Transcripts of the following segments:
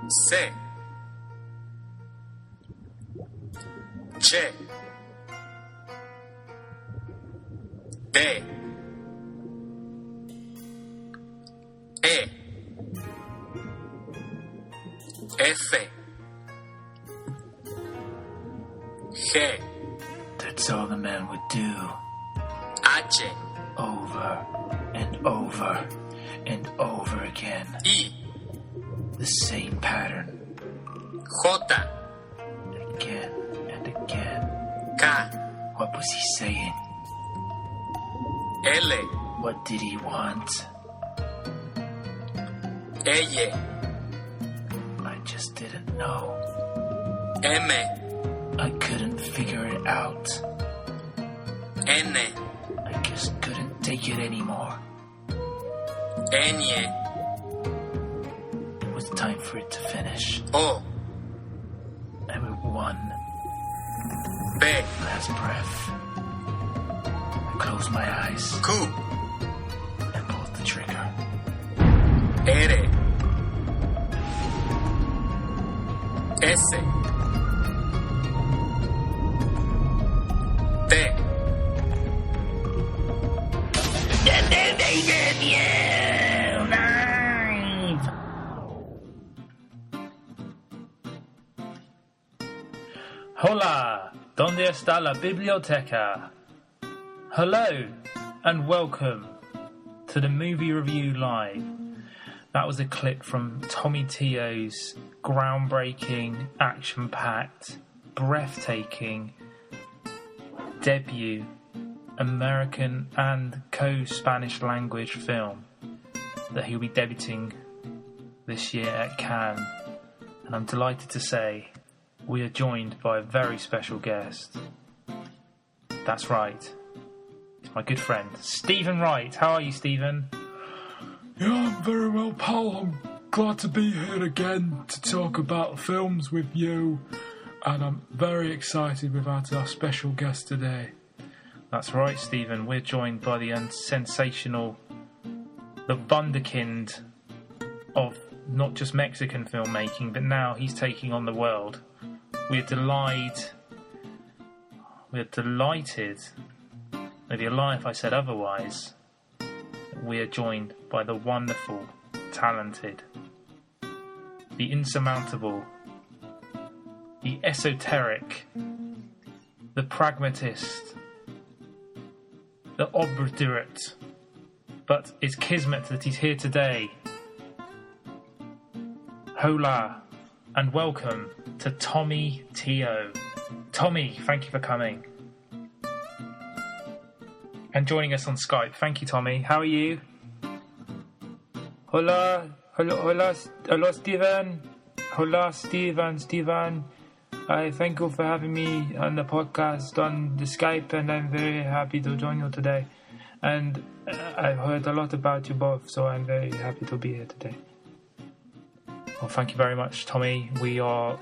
C C D E F G. That's all the man would do. H Over and over and over again. I The same pattern. J Again and again. K What was he saying? L What did he want? L I just didn't know. M I couldn't figure it out. N I just couldn't take it anymore. N It was time for it to finish. O And with one B last breath, I closed my eyes Q and pulled the trigger. R S T Hola, ¿dónde está la biblioteca? Hello, and welcome to the Movie Review Live. That was a clip from Tommy Teo's groundbreaking, action-packed, breathtaking debut American and co-Spanish language film that he'll be debuting this year at Cannes. And I'm delighted to say we are joined by a very special guest. That's right, it's my good friend Stephen Wright. How are you, Stephen? Yeah, I'm very well, pal. I'm glad to be here again to talk about films with you, and I'm very excited we've had our special guest today. That's right, Stephen. We're joined by the sensational, the Wunderkind of not just Mexican filmmaking, but now he's taking on the world. We're delighted. Maybe a lie if I said otherwise. We are joined by the wonderful, talented, the insurmountable, the esoteric, the pragmatist, the obdurate, but it's kismet that he's here today. Hola, and welcome to Tommy Teo. Tommy, thank you for coming. And joining us on Skype. Thank you, Tommy. How are you? Hola, Stephen. Hola, Stephen. I thank you for having me on the podcast on the Skype, and I'm very happy to join you today. And I've heard a lot about you both, so I'm very happy to be here today. Well, thank you very much, Tommy. We are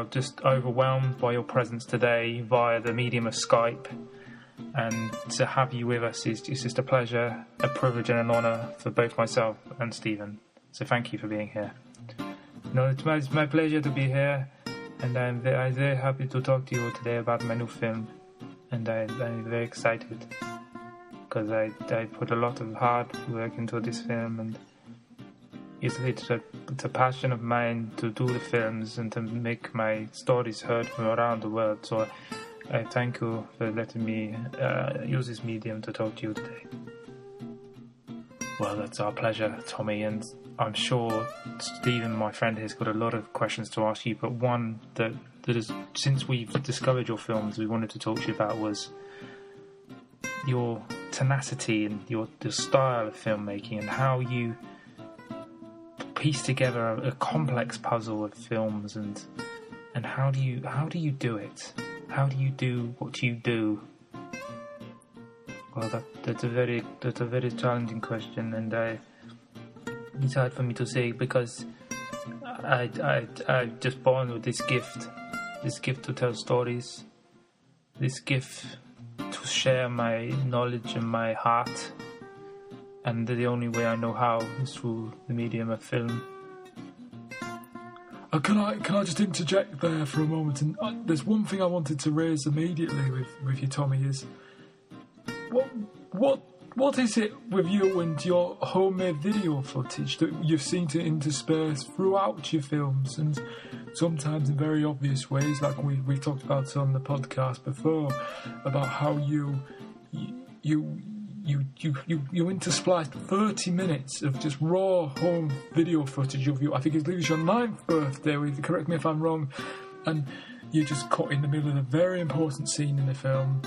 just overwhelmed by your presence today via the medium of Skype. And to have you with us is just a pleasure, a privilege and an honour for both myself and Stephen. So thank you for being here. No, it's my pleasure to be here, and I'm very happy to talk to you today about my new film. And I'm very excited because I put a lot of hard work into this film, and it's a passion of mine to do the films and to make my stories heard from around the world. So I thank you for letting me use this medium to talk to you today. Well, that's our pleasure, Tommy, and I'm sure Stephen, my friend, has got a lot of questions to ask you, but one that is, since we've discovered your films, we wanted to talk to you about was your tenacity and your style of filmmaking and how you piece together a complex puzzle of films, and how do you do it? How do you do what you do? Well, that's a very challenging question, and it's hard for me to say because I just born with this gift to tell stories, this gift to share my knowledge and my heart, and the only way I know how is through the medium of film. Can I just interject there for a moment? And there's one thing I wanted to raise immediately with you, Tommy, is what is it with you and your homemade video footage that you've seen to intersperse throughout your films, and sometimes in very obvious ways, like we talked about on the podcast before, about how you interspliced 30 minutes of just raw home video footage of you. I think it was your 9th birthday, correct me if I'm wrong, and you just cut in the middle of a very important scene in the film,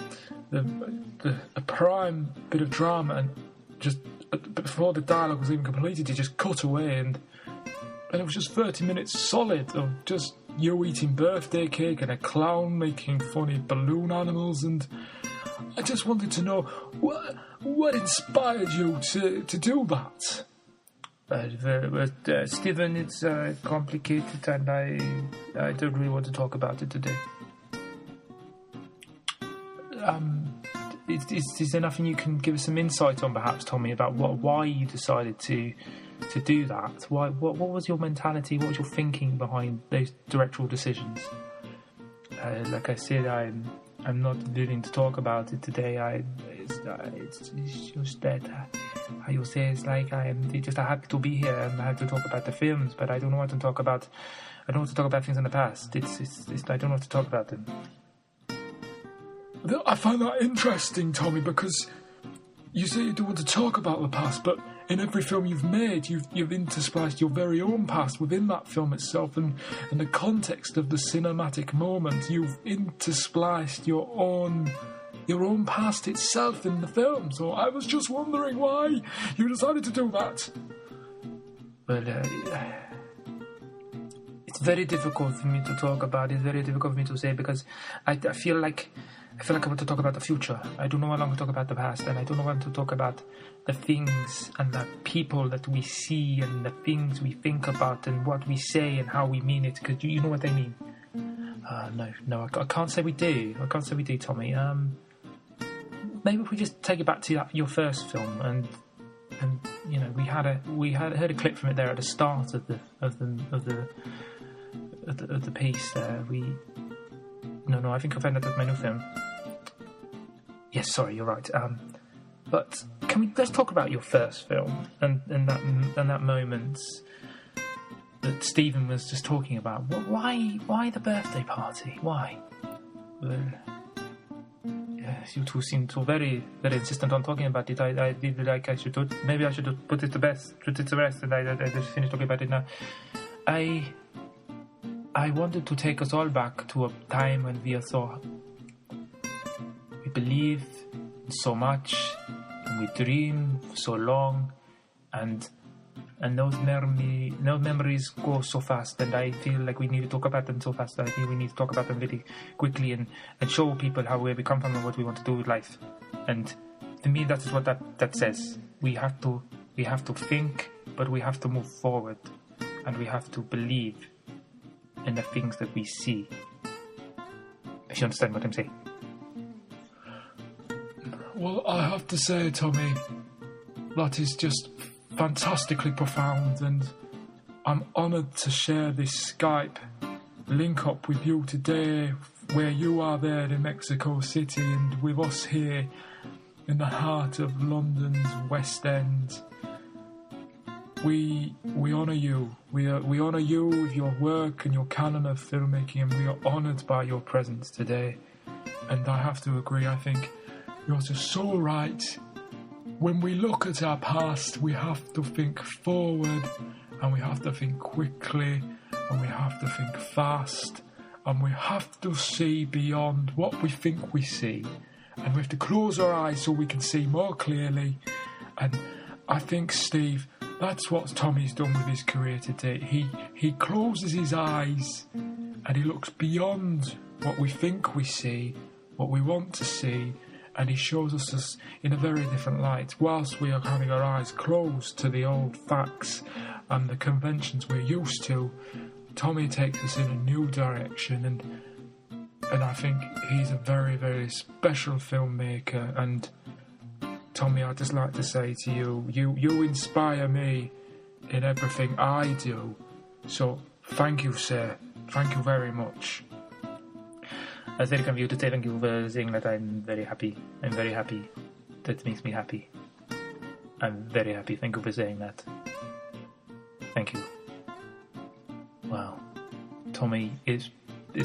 a prime bit of drama, and just before the dialogue was even completed, you just cut away, and it was just 30 minutes solid of just you eating birthday cake and a clown making funny balloon animals. And I just wanted to know what inspired you to do that. Stephen, it's complicated, and I don't really want to talk about it today. Is there nothing you can give us some insight on, perhaps, Tommy, about why you decided to do that? What was your mentality? What was your thinking behind those directorial decisions? Like I said, I'm not willing to talk about it today. It's just that how you say, it's like I'm just happy to be here and I have to talk about the films, but I don't want to talk about. I don't want to talk about things in the past. I don't want to talk about them. I find that interesting, Tommy, because you say you don't want to talk about the past, but in every film you've made, you've interspliced your very own past within that film itself, and in the context of the cinematic moment, you've interspliced your own past itself in the film. So I was just wondering why you decided to do that. Well, it's very difficult for me to talk about. It's very difficult for me to say, because I feel like I want to talk about the future. I don't know how long to talk about the past, and I don't want to talk about the things and the people that we see and the things we think about and what we say and how we mean it, because you know what I mean. No, I can't say we do. I can't say we do, Tommy. Maybe if we just take it back to your first film, and you know, we heard a clip from it there at the start of the piece there. No, I think I've ended up with my new film. Yes, sorry, you're right. But let's talk about your first film and that moment that Stephen was just talking about. Why the birthday party? Why? Well, yes, you two seem so very, very insistent on talking about it. I feel like I should put it to rest, and I just finished talking about it now. I wanted to take us all back to a time when we believe so much, and we dream so long, and those memories go so fast, and I feel like we need to talk about them so fast. I think we need to talk about them really quickly and show people where we come from and what we want to do with life. And to me, that is what that says. We have to think, but we have to move forward, and we have to believe in the things that we see. If you understand what I'm saying. Well, I have to say, Tommy, that is just fantastically profound, and I'm honoured to share this Skype link up with you today, where you are there in Mexico City and with us here in the heart of London's West End. We honour you. We honour you with your work and your canon of filmmaking, and we are honoured by your presence today. And I have to agree, I think you're just so right. When we look at our past, we have to think forward, and we have to think quickly, and we have to think fast, and we have to see beyond what we think we see, and we have to close our eyes so we can see more clearly. And I think, Steve, that's what Tommy's done with his career today. He closes his eyes and he looks beyond what we think we see, what we want to see, and he shows us in a very different light. Whilst we are having our eyes closed to the old facts and the conventions we're used to, Tommy takes us in a new direction, and I think he's a very, very special filmmaker. And Tommy, I'd just like to say to you, you inspire me in everything I do. So Thank you, sir. Thank you very much. As they come to say thank you for saying that I'm very happy. I'm very happy. That makes me happy. I'm very happy. Thank you for saying that. Thank you. Wow. Tommy, it's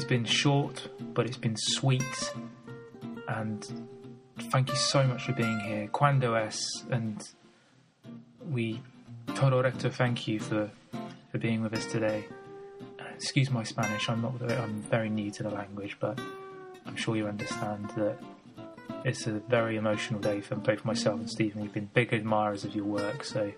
been short, but it's been sweet. And thank you so much for being here. Cuando es, and we todo recto thank you for being with us today. Excuse my Spanish, I'm very new to the language, but I'm sure you understand that it's a very emotional day for both myself and Stephen. We've been big admirers of your work, so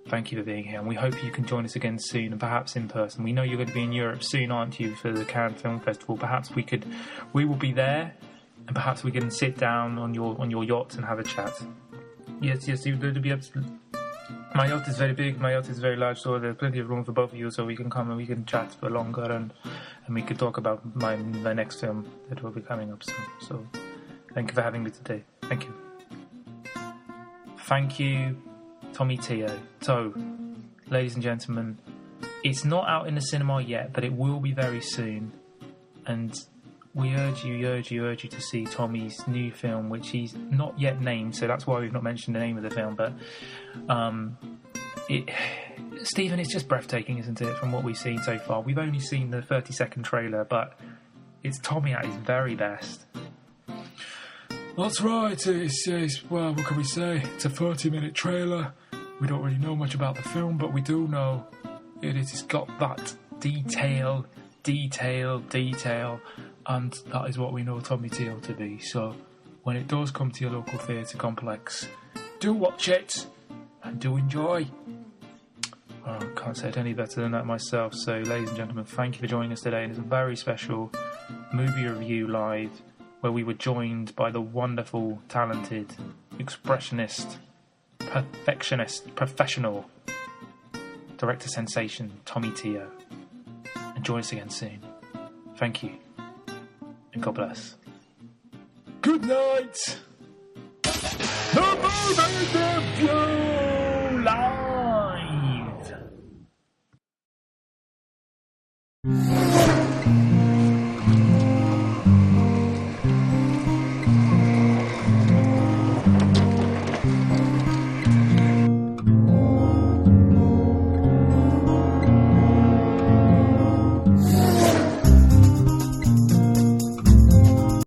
thank you for being here, and we hope you can join us again soon, and perhaps in person. We know you're going to be in Europe soon, aren't you, for the Cannes Film Festival? Perhaps we will be there, and perhaps we can sit down on your yacht and have a chat. Yes, you're going to be absolutely. My yacht is very big, my yacht is very large, so there's plenty of room for both of you, so we can come and we can chat for longer, and we can talk about my next film that will be coming up soon. So thank you for having me today. Thank you. Thank you, Tommy Teo. So, ladies and gentlemen, it's not out in the cinema yet, but it will be very soon, and we urge you to see Tommy's new film, which he's not yet named, so that's why we've not mentioned the name of the film, but Stephen, it's just breathtaking, isn't it, from what we've seen so far? We've only seen the 30-second trailer, but it's Tommy at his very best. That's right. Well, what can we say? It's a 30-minute trailer. We don't really know much about the film, but we do know it's got that detail, and that is what we know Tommy Teo to be. So when it does come to your local theatre complex, do watch it and do enjoy. I can't say it any better than that myself. So, ladies and gentlemen, thank you for joining us today. And it's a very special movie review live, where we were joined by the wonderful, talented, expressionist, perfectionist, professional director sensation Tommy Teo. And join us again soon. Thank you. And God bless. Good night. The movie interview.